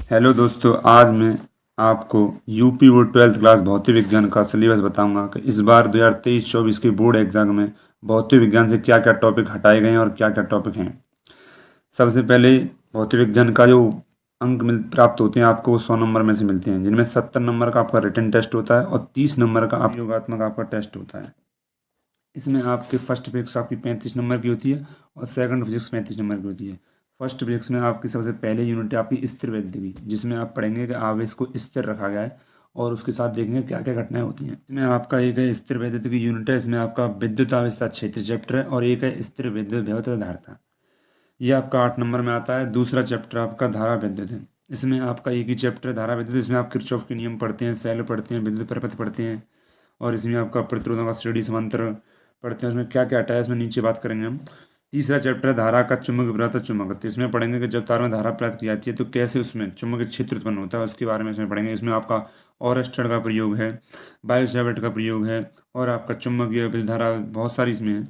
Hello दोस्तों, आज मैं आपको यूपी बोर्ड 12th क्लास भौतिक विज्ञान का सिलेबस बताऊंगा कि इस बार 2023-24 के बोर्ड एग्जाम में भौतिक विज्ञान से क्या क्या टॉपिक हटाए गए हैं और क्या क्या टॉपिक हैं। सबसे पहले भौतिक विज्ञान का जो अंक प्राप्त होते हैं आपको, वो 100 नंबर में से मिलते हैं, जिनमें 70 नंबर का आपका रिटन टेस्ट होता है और 30 नंबर का आप योगात्मक आपका टेस्ट होता है। इसमें आपके फर्स्ट फिजिक्स आपकी 35 नंबर की होती है और सेकंड फिजिक्स 35 नंबर की होती है। फर्स्ट फिजिक्स में आपकी सबसे पहले यूनिट है आपकी स्थिर वैद्युति, जिसमें आप पढ़ेंगे कि आवेश को स्थिर रखा गया है और उसके साथ देखेंगे क्या क्या घटनाएं होती हैं। इसमें आपका एक है स्थिर वैद्युति की यूनिट है, इसमें आपका विद्युत आवेशता क्षेत्र चैप्टर है और एक है स्थिर विद्युत विभव तथा धारिता। ये आपका 8 नंबर में आता है। दूसरा चैप्टर आपका धारा विद्युत है। इसमें आपका एक ही चैप्टर है धारा विद्युत, इसमें आप किरचॉफ के नियम पढ़ते हैं, सेल पढ़ते हैं, विद्युत प्रपथ पढ़ते हैं और इसमें आपका प्रतिरोधों का श्रेणी समांतर पढ़ते हैं। उसमें क्या क्या हटा है इसमें नीचे बात करेंगे हम। तीसरा चैप्टर है धारा का चुंबक विभव चुंबकत्व। इसमें पढ़ेंगे कि जब तार में धारा प्राप्त की जाती है तो कैसे उसमें चुंबकीय क्षेत्र उत्पन्न होता है, उसके बारे में इसमें पढ़ेंगे। इसमें आपका ओरस्टेड का प्रयोग है, बायो सावर्ट का प्रयोग है और आपका चुंबकीय विद्युत धारा बहुत सारी इसमें है।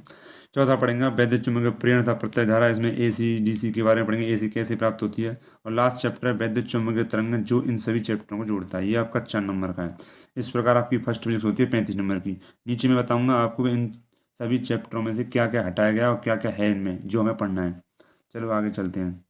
चौथा पढ़ेंगे वैद्युत चुंबकीय प्रेरण तथा प्रत्यय धारा, इसमें एसी डीसी के बारे में पढ़ेंगे, एसी कैसे प्राप्त होती है। और लास्ट चैप्टर है वैद्युत चुंबकीय तरंग, जो इन सभी चैप्टरों को जोड़ता है। ये आपका 4 नंबर का है। इस प्रकार आपकी फर्स्ट फिजिक्स होती है 35 नंबर की। नीचे मैं बताऊंगा आपको इन सभी चैप्टरों में से क्या क्या हटाया गया और क्या क्या है इनमें जो हमें पढ़ना है। चलो आगे चलते हैं।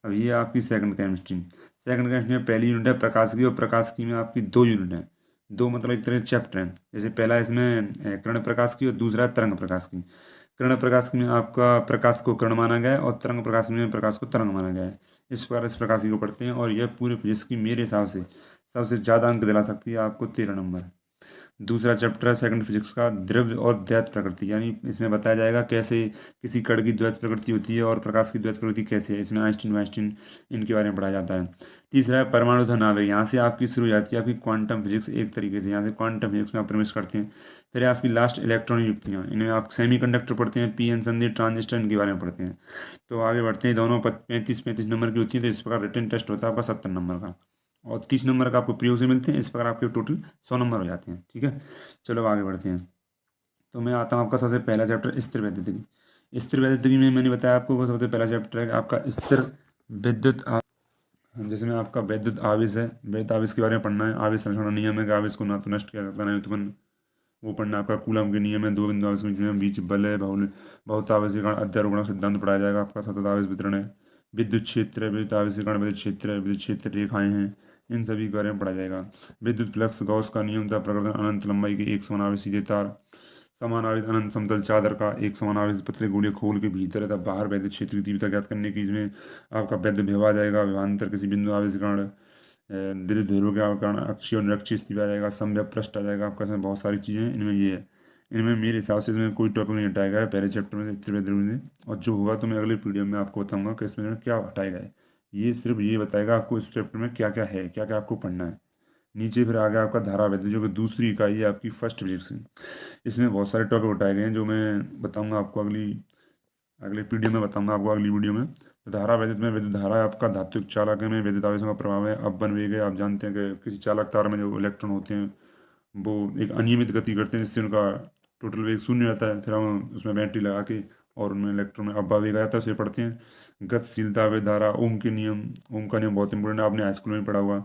अब ये आपकी सेकंड केमिस्ट्री। सेकंड केमिस्ट्री में पहली यूनिट है प्रकाश की, और प्रकाश की में आपकी 2 यूनिट है। दो मतलब एक तरह से चैप्टर है। जैसे पहला इसमें किरण प्रकाश की और दूसरा है तरंग प्रकाश की। किरण प्रकाश में आपका प्रकाश को किरण माना गया है और तरंग प्रकाश में प्रकाश को तरंग माना गया है। इस प्रकार इस प्रकाश को पढ़ते हैं और यह पूरे फिजिक्स की मेरे हिसाब से सबसे ज़्यादा अंक दिला सकती है आपको, 13 नंबर। दूसरा चैप्टर है सेकंड फिजिक्स का द्रव्य और द्वैत प्रकृति, यानी इसमें बताया जाएगा कैसे किसी कण की द्वैत प्रकृति होती है और प्रकाश की द्वैत प्रकृति कैसे है। इसमें आइंस्टीन वाइंस्टीन इनके बारे में पढ़ाया जाता है। तीसरा है परमाणु धन आवेग। यहाँ से आपकी शुरू हो जाती है आपकी क्वांटम फिजिक्स, एक तरीके से यहाँ से क्वांटम फिजिक्स में आप प्रवेश करते हैं। फिर है आपकी लास्ट इलेक्ट्रॉनिक युक्तियाँ, इनमें आप सेमी कंडक्टर पढ़ते हैं, पी एन संधि, ट्रांजिस्टर, इनके बारे में पढ़ते हैं। तो आगे बढ़ते हैं। दोनों 35-35 नंबर की होती है। तो इस प्रकार रिटन टेस्ट होता है आपका 70 नंबर का और 30 नंबर का आपको प्रयोग से मिलते हैं। इस प्रकार आपके टोटल 100 नंबर हो जाते हैं। ठीक है, चलो आगे बढ़ते हैं। तो मैं आता हूँ आपका सबसे पहला चैप्टर स्थिर वैद्युतिकी। स्थिर वैद्युतिकी में मैंने बताया आपको वो सबसे पहला चैप्टर है आपका स्थिर विद्युत जिसमें आपका वैद्युत आवेश है। वैद्युत आवेश के बारे में पढ़ना है। आवेश संरक्षण नियम है कि आवेश को ना तो नष्ट किया जाता ना उत्पन्न, वो पढ़ना है आपका। कूलम के नियम है, दो बिंदु आवेश के बीच बल है, बहुत आवेश के कारण अध्यारोपण सिद्धांत पढ़ाया जाएगा आपका। सतत आवेश वितरण है, विद्युत क्षेत्र है, विद्युत आवेश के कारण विद्युत क्षेत्र है, विद्युत क्षेत्र रेखाएं हैं, इन सभी के बारे में पढ़ा जाएगा। विद्युत फ्लक्स, गॉस का नियम था, प्रकृति अनंत लंबाई के एक समान आवेश सीधे तार, समान आवेश अनंत समतल चादर का एक समान आवेश पतले गोले खोल के भीतर तथा बाहर वैद्युत क्षेत्र की तीव्रता ज्ञात करने की, इसमें आपका वैद्युत विभव आ जाएगा। विभवांतर किसी बिंदु आवेश के कारण विद्युत ध्रुव के कारण अक्षीय और निरक्षीय स्थिति आ जाएगा। समव्य पृष्ठ आ जाएगा आपका। इसमें बहुत सारी चीज़ें हैं, इनमें ये है। इनमें मेरे हिसाब से इसमें कोई टॉपिक नहीं हटाया गया है पहले चैप्टर में से, स्थिर ध्रुव से। और जो होगा तो मैं अगले वीडियो में आपको बताऊंगा कि इसमें क्या हटाया गया है। ये सिर्फ ये बताएगा आपको इस चैप्टर में क्या क्या है, क्या क्या आपको पढ़ना है। नीचे फिर आ गया आपका धारा विद्युत, जो कि दूसरी इकाई है आपकी फर्स्ट फिजिक्स। इसमें बहुत सारे टॉपिक उठाए गए हैं जो मैं बताऊंगा आपको अगली अगले वीडियो में बताऊंगा आपको अगली वीडियो में। तो धारा विद्युत में विद्युत धारा है आपका धात्विक चालक में विद्युत आवेशों का प्रभाव है। अपवन वेग है, आप जानते हैं कि किसी चालक तार में जो इलेक्ट्रॉन होते हैं वो एक अनियमित गति करते हैं, जिससे उनका टोटल वेग शून्य रहता है। फिर हम उसमें बैटरी लगा के और उनमें इलेक्ट्रॉन में अब्बा वेग आ जाता है, उसे पढ़ते हैं। गतिशीलता वे धारा, ओम के नियम, ओम का नियम बहुत इंपॉर्टेंट है, आपने हाई स्कूल में पढ़ा हुआ।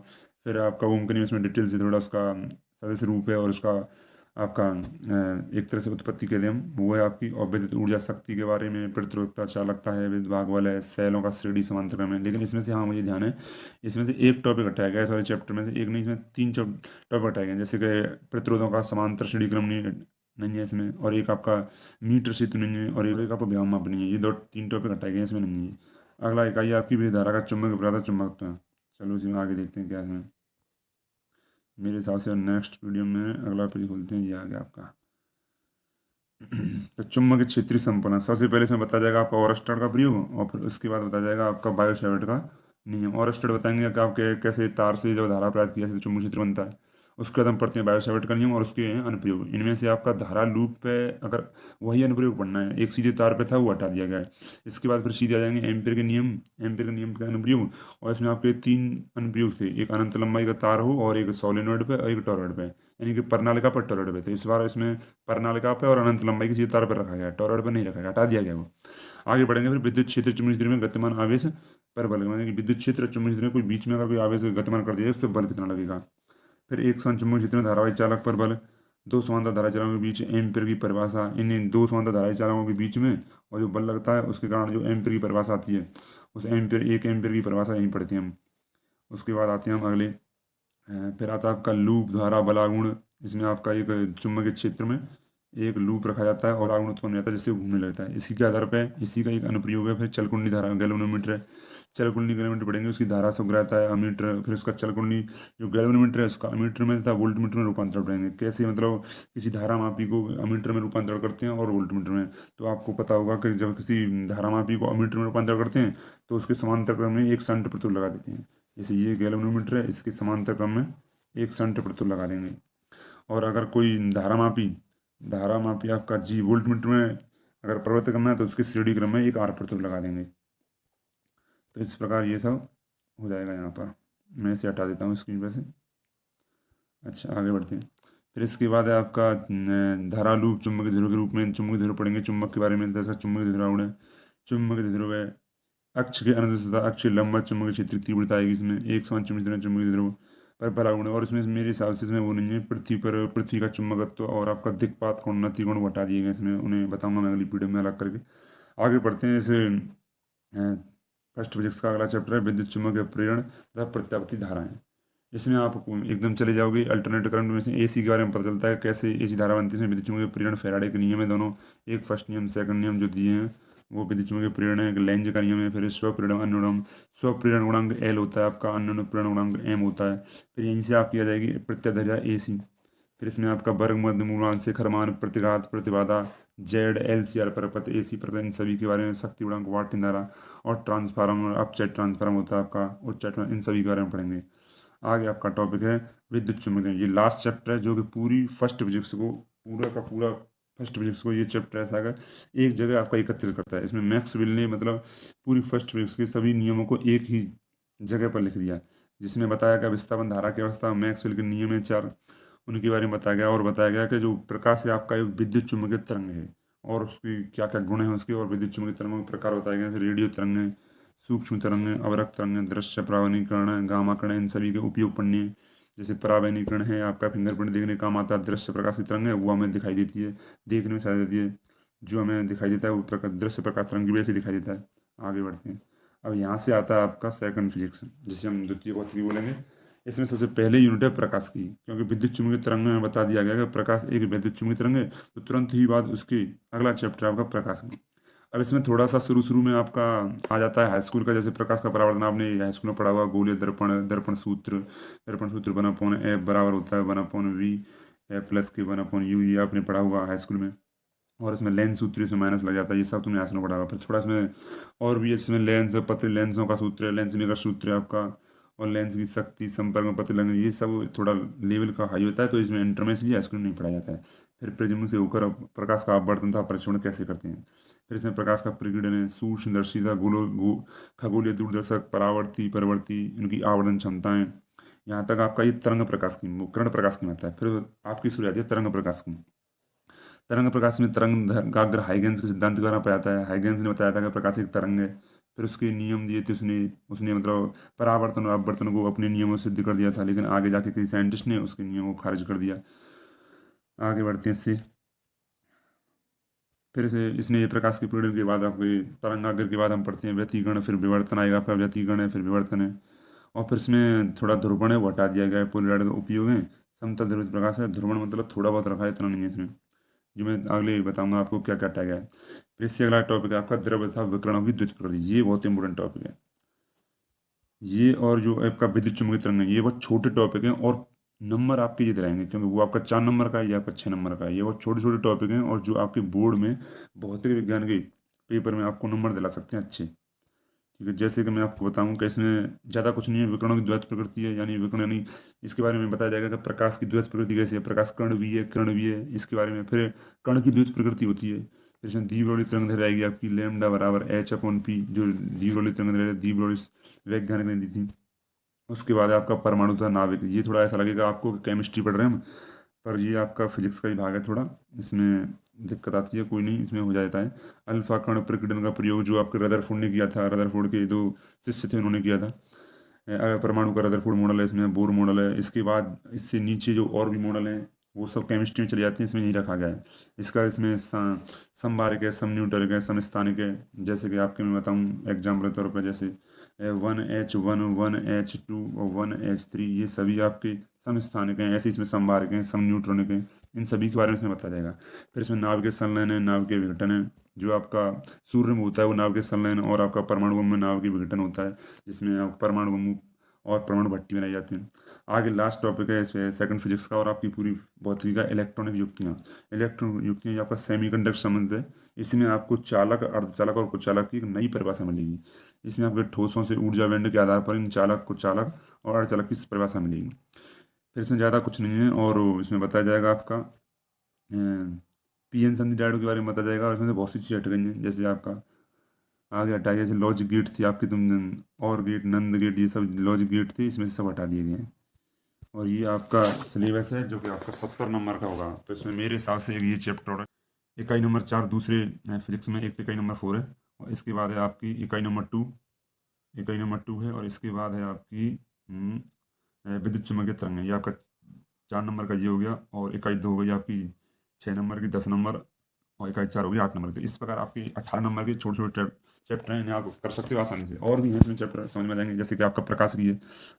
फिर आपका ओम का नियम, इसमें डिटेल से थोड़ा उसका सदस्य रूप है और उसका आपका एक तरह से उत्पत्ति के नियम वो है आपकी। और विद्युत ऊर्जा शक्ति के बारे में, प्रतिरोधकता, चालकता है, विद्युत भागबल है, सेलों का श्रेणी समांतर क्रम है। लेकिन इसमें से हाँ मुझे ध्यान है, इसमें से एक टॉपिक हटाया गया है सारे चैप्टर में से, एक नहीं, इसमें 3 टॉपिक हटाए गए हैं। जैसे कि प्रतिरोधों का समांतर श्रेणी क्रम नहीं है इसमें, और एक आपका मीटर सेतु नहीं है, और एक आपका व्योम माप नहीं है। ये 3 टॉपिक हटाए गए हैं, इसमें नहीं है। अगला इकाई आपकी विद्युत धारा का चुंबक अपराध चुंबकत्व। चलो इसमें आगे देखते हैं क्या इसमें। मेरे हिसाब से नेक्स्ट वीडियो में अगला पेज खोलते हैं, ये आ गया आपका। तो चुंबकीय क्षेत्रीय संपन्न सबसे पहले इसमें बताया जाएगा आपका ओरस्टेड का प्रयोग, और फिर उसके बाद बताया जाएगा आपका बायो सावर्ट का नियम। ओरस्टेड बताएंगे कि आप कैसे तार से जब धारा प्राप्त किया तो चुंबकीय क्षेत्र बनता है। उसके बाद हम पढ़ते हैं बायो सावर्ट का नियम और उसके अनुप्रयोग। इनमें से आपका धारा लूप पे अगर वही अनुप्रयोग पढ़ना है, एक सीधे तार पे था वो हटा दिया गया है। इसके बाद फिर सीधे आ जाएंगे एम्पीयर के नियम, एम्पीयर के नियम का अनुप्रयोग। और इसमें आपके 3 अनुप्रयोग थे, एक अनंत लंबाई का तार हो और एक सोलेनोइड पे और एक टॉरॉइड पे, यानी कि प्रणालिका पर टॉरॉइड पे। तो इस बार इसमें प्रणालिका पे और अनंत लंबाई की सीधे तार पर रखा गया, टॉरॉइड पर नहीं रखा गया, हटा दिया गया वो। आगे बढ़ेंगे फिर विद्युत क्षेत्र चुंबकीय क्षेत्र में गतिमान आवेश परबल माने कि विद्युत क्षेत्र और चुंबकीय क्षेत्र में कोई बीच में अगर कोई आवेश गतिमान कर दिया उस पर बल कितना लगेगा। फिर एक समान चुंबकीय क्षेत्र में धारावाही चालक पर बल, दो समांतर धारा चालकों के बीच एम्पीयर की परिभाषा, इन दो समांतर धारावाही चालकों के बीच में और जो बल लगता है उसके कारण जो एम्पीयर की परिभाषा आती है, उस एम्पीयर एक एम्पीयर की परिभाषा यहीं पढ़ते हैं हम। उसके बाद आते हैं हम अगले फिर आता है आपका लूप धारा बलागुण। इसमें आपका एक चुंबकीय क्षेत्र में एक लूप रखा जाता है और आगुण उत्पन्न हो जाता है जिससे वो घूमने लगता है। इसी के आधार पर इसी का एक अनुप्रयोग है फिर चलकुंडी धारा गैल्वेनोमीटर है। चलकुंडी गैल्वेनोमीटर पढ़ेंगे, उसकी धारा से रहता है अमीटर, फिर उसका चलकुंडी जो गैल्वेनोमीटर है उसका अमीटर में तथा वोल्टमीटर में रूपांतर पढ़ेंगे। कैसे मतलब किसी धारा मापी को अमीटर में रूपांतर करते हैं और वोल्टमीटर में। तो आपको पता होगा कि जब किसी धारा मापी को अमीटर में रूपांतर करते हैं तो उसके समांतर क्रम में एक शंट प्रतिरोध लगा देते हैं। जैसे ये गैल्वेनोमीटर है, इसके समांतर क्रम में एक शंट प्रतिरोध लगा देंगे। और अगर कोई धारा मापी आपका जी वोल्टमीटर में अगर परिवर्तित करना है तो उसके श्रेणी क्रम में एक आर प्रतिरोध लगा देंगे। तो इस प्रकार ये सब हो जाएगा। यहाँ पर मैं इसे हटा देता हूँ स्क्रीन पर से। अच्छा, आगे बढ़ते हैं। फिर इसके बाद है आपका धारा लूप चुंबकीय ध्रुव के रूप में चुंबकीय ध्रुव पढ़ेंगे। चुंबक के बारे में जैसा चुंबकीय ध्रुव है, चुंबकीय ध्रुव है अक्ष के अनुदिश अक्ष के लंबवत चुंबकीय क्षेत्र की तीव्रता आएगी। इसमें एक समान चुंबकीय ध्रुव पर परागुण है और इसमें मेरे हिसाब से इसमें वो नहीं है पृथ्वी का चुंबकत्व और आपका दिक्पात कोण नति कोण हटा दिए गए इसमें, उन्हें बताऊंगा मैं अगली वीडियो में अलग करके। आगे बढ़ते हैं। इसे फर्स्ट फिजिक्स का अगला चैप्टर है विद्युत चुम्बकीय प्रेरण तथा प्रत्यावर्ती धाराएं। इसमें आप एकदम चले जाओगे अल्टरनेट करंट में से एसी के बारे में पता चलता है कैसे एसी धारा बनती है। इसमें विद्युत चुम्बकीय प्रेरण फैराडे के नियम है दोनों, एक फर्स्ट नियम सेकंड नियम जो दिए हैं वो विद्युत चुम्बकीय प्रेरण है। एक लेंज का नियम है, फिर स्वप्रेरण अनुनाद स्वप्रेरण गुणांक एल होता है आपका, अनुप्रेरण गुणांक एम होता है। फिर यहीं से आपकी आ जाएगी प्रत्याधारा एसी। फिर इसमें आपका वर्ग मध्य मूलांश शिखर मान प्रतिघात प्रतिबाधा जेड एल सी आर परपथ ए सी परपथ इन सभी के बारे में, शक्ति गुणांक वाट धारा और ट्रांसफार्मर अपचेट ट्रांसफार्मर होता है आपका उच्चैट, इन सभी के बारे में पढ़ेंगे। आगे आपका टॉपिक है विद्युत चुम्बकीय। ये लास्ट चैप्टर है जो कि पूरी फर्स्ट फिजिक्स को पूरा का पूरा फर्स्ट फिजिक्स को ये चैप्टर ऐसा है एक जगह आपका एकत्रित करता है। इसमें मैक्सवेल ने मतलब पूरी फर्स्ट फिजिक्स के सभी नियमों को एक ही जगह पर लिख दिया, जिसमें बताया गया विस्थापन धारा की अवस्था मैक्सवेल के नियम है चार, उनके बारे में बताया गया। और बताया गया कि जो प्रकाश है आपका एक विद्युत चुम्बकीय तरंग है और उसकी क्या क्या गुण है उसके, और विद्युत चुम्बकीय तरंगों के प्रकार बताए गए जैसे रेडियो तरंग है, सूक्ष्म तरंग है, अवरक तरंग है, दृश्य परावैनीकरण है, गामा कण है, इन सभी के उपयोग पढ़ने हैं। जैसे परावैनीकरण है आपका फिंगरप्रिंट देखने काम आता है, दृश्य प्रकाश की तरंग है वो हमें दिखाई देती है, देखने में सारी देती है, जो हमें दिखाई देता है वो प्रकाश दृश्य प्रकाश तरंग की वजह से दिखाई देता है। आगे बढ़ते हैं। अब यहाँ से आता है आपका सेकंड फिजिक्स जिसे हम द्वितीय भौतिकी बोलेंगे। इसमें सबसे पहले यूनिट है प्रकाश की, क्योंकि विद्युत चुम्बकीय तरंग में बता दिया गया कि प्रकाश एक विद्युत चुम्बकीय तरंग है, तो तुरंत ही बाद उसके अगला चैप्टर आपका प्रकाश की। अब इसमें थोड़ा सा शुरू शुरू में आपका आ जाता है हाई स्कूल का, जैसे प्रकाश का परावर्तन आपने हाई स्कूल में पढ़ा हुआ, गोलीय दर्पण दर्पण सूत्र बना पौन एफ बराबर होता है बना पौन वी एफ प्लस के बना पौन यू, ये आपने पढ़ा हुआ हाई स्कूल में। और इसमें लेंस सूत्र इसमें माइनस लग जाता है, ये सब तुमने आसनों पढ़ा हुआ। फिर थोड़ा इसमें और भी इसमें लेंस पतले लेंसों का सूत्र है, लेंस मेकर सूत्र है आपका, और लेंस की शक्ति संपर्क में पतले लगने, ये सब थोड़ा लेवल का हाई होता है तो इसमें इंटर में इसलिए हाईस्कूल नहीं पढ़ाया जाता है। फिर प्रिज्म से होकर प्रकाश का अपवर्तन था परीक्षण कैसे करते हैं। फिर इसमें प्रकाश का प्रकीर्णन है, सूक्ष्मदर्शिता खगोलीय दूरदर्शक परावर्ती परवर्ती इनकी आवर्धन क्षमताएं। यहाँ तक आपका ये तरंग प्रकाश की किरण प्रकाश की मात्रा है। फिर आपकी शुरू आती है तरंग प्रकाश की। तरंग प्रकाश में तरंगाग्र हाइगेंस के सिद्धांत के द्वारा पाया जाता है। हाइगेंस ने बताया था कि प्रकाश एक तरंग है। फिर उसके नियम दिए थे उसने उसने मतलब परावर्तन और अपवर्तन को अपने नियमों से सिद्ध कर दिया था, लेकिन आगे जाके किसी साइंटिस्ट ने उसके नियमों को खारिज कर दिया। आगे बढ़ते हैं इससे। फिर से इसने ये प्रकाश के पीड़न के बाद आपके तरंगाग्र के बाद हम पढ़ते हैं व्यतिकरण, फिर विवर्तन आएगा आपका, व्यतिकरण है फिर विवर्तन है। और फिर इसमें थोड़ा ध्रुवण है वो हटा दिया गया है, पोलराइड का उपयोग है। समतल ध्रुवित प्रकाश है, ध्रुवण मतलब थोड़ा बहुत रखा है, इतना नहीं है इसमें, जो मैं अगले बताऊंगा आपको क्या क्या हटाया गया है। फिर इससे अगला टॉपिक है आपका द्रव तथा विकिरणों की द्वितीय प्रकृति। ये बहुत इंपॉर्टेंट टॉपिक है ये, और जो आपका विद्युत चुम्बकीय तरंग है ये बहुत छोटे टॉपिक हैं और नंबर आपके ये दिलाएंगे, क्योंकि वो आपका 4 नंबर का है, ये आपका 6 नंबर का है। ये बहुत छोटे छोटे टॉपिक हैं और जो आपके बोर्ड में भौतिक विज्ञान के पेपर में आपको नंबर दिला सकते हैं अच्छे। ठीक है, जैसे कि मैं आपको बताऊं कि इसमें ज़्यादा कुछ नहीं है, विकिरणों की द्वैत प्रकृति है, यानी विकिरण यानी इसके बारे में बताया जाएगा कि प्रकाश की द्वैत प्रकृति कैसे है, प्रकाश कण भी है किरण भी है, इसके बारे में। फिर कण की द्वैत प्रकृति होती है। फिर इसमें द्विध्रुवीय तरंग दैर्घ्य आएगी आपकी लैम्डा बराबर H/P, जो द्विध्रुवीय तरंग दैर्घ्य द्विध्रुवीय वैज्ञानिक ने दी थी। उसके बाद आपका परमाणु तथा नाभिक, ये थोड़ा ऐसा लगेगा आपको कि केमिस्ट्री पढ़ रहे हैं हम, पर ये आपका फिजिक्स का ही भाग है थोड़ा। इसमें दिक्कत आती है, कोई नहीं, इसमें हो जाता है। अल्फा कण प्रकीर्णन का प्रयोग जो आपके रदरफोर्ड ने किया था, रदरफोर्ड के दो शिष्य थे उन्होंने किया था। परमाणु का रदरफोर्ड मॉडल है, इसमें बोर मॉडल है। इसके बाद इससे नीचे जो और भी मॉडल हैं वो सब केमिस्ट्री में चले जाते हैं, इसमें नहीं रखा गया है। इसका इसमें समभारिक है, समन्यूटरिक है, समस्थानिक है। जैसे कि आपके मैं बताऊँ एग्जाम्पल के तौर पर, जैसे 1H1 1H2 और 1H3 ये सभी आपके समस्थानिक हैं। ऐसे इसमें समभारिक हैं, समन्यूट्रॉनिक हैं। इन सभी के बारे में इसमें बताया जाएगा। फिर इसमें नाभिकीय संलयन है, नाभिकीय विघटन है। जो आपका सूर्य में होता है वो नाभिकीय संलयन, और आपका परमाणु बम में नाभिकीय विघटन होता है, जिसमें आप परमाणु बम और परमाणु भट्टी बनाई जाती हैं। आगे लास्ट टॉपिक है इसमें सेकंड फिजिक्स का और आपकी पूरी भौतिकी का इलेक्ट्रॉनिक युक्तियाँ। इलेक्ट्रॉनिक युक्तियाँ आपका सेमीकंडक्टर संबंध है। इसमें आपको चालक, अर्धचालक और कुचालक की एक नई परिभाषा मिलेगी। इसमें आपके ठोसों से ऊर्जा बैंड के आधार पर इन चालक, कुचालक और अर्धचालक की परिभाषा मिलेगी। फिर इसमें ज़्यादा कुछ नहीं है, और इसमें बताया जाएगा आपका पीएन संधि डायोड के बारे में बताया जाएगा। और इसमें से बहुत सी चीज़ें हट गई हैं, जैसे आपका आगे हटाई, जैसे लॉजिक गेट थी आपकी, तुम और गेट, नंद गेट, ये सब लॉजिक गेट थी, इसमें से सब हटा दिए गए हैं। और ये आपका सिलेबस है जो कि आपका 70 नंबर का होगा। तो इसमें मेरे हिसाब से ये चैप्टर और इकाई नंबर 4 दूसरे फिजिक्स में, एक तो इकाई नंबर 4 है, और इसके बाद है आपकी इकाई नंबर 2, इकाई नंबर 2 है, और इसके बाद है आपकी विद्युत चुम्बकीय तरंग है। ये आपका 4 नंबर का ये हो गया, और इकाई 2 हो गई आपकी 6 नंबर की, 10 नंबर, और इकाई 4 हो गई 8 नंबर की। इस प्रकार आपकी 18 नंबर के छोटे छोटे चैप्टर हैं, इन्हें आप कर सकते हो आसानी से। और भी हैं इसमें चैप्टर समझ में आ जाएंगे, जैसे कि आपका प्रकाश की है,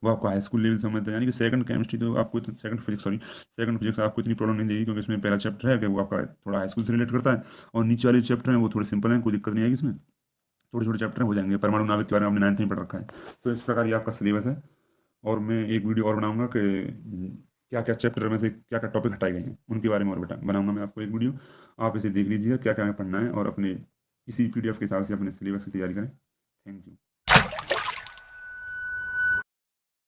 वो आपको हाई स्कूल लेवल समझते हैं, यानी कि सेकंड केमिस्ट्री तो आपको, second physics sorry, second physics आपको इतनी प्रॉब्लम नहीं देगी, क्योंकि इसमें पहला चैप्टर है कि वो आपका थोड़ा हाई स्कूल से रिलेट करता है, और नीचे वाले चैप्टर हैं वो थोड़े सिंपल हैं, कोई दिक्कत नहीं आएगी इसमें। छोटे छोटे चैप्टर हो जाएंगे। परमाणु नाभिक के बारे में आपने 9th में पढ़ रखा है। तो इस प्रकार ये आपका सिलेबस है। और मैं एक वीडियो और बनाऊंगा कि क्या क्या चैप्टर में से क्या क्या टॉपिक हटाए गए हैं, उनके बारे में और बनाऊंगा मैं आपको एक वीडियो। आप इसे देख लीजिएगा क्या क्या पढ़ना है, और अपने इसी PDF के हिसाब से अपने सिलेबस की तैयारी करें। Thank you.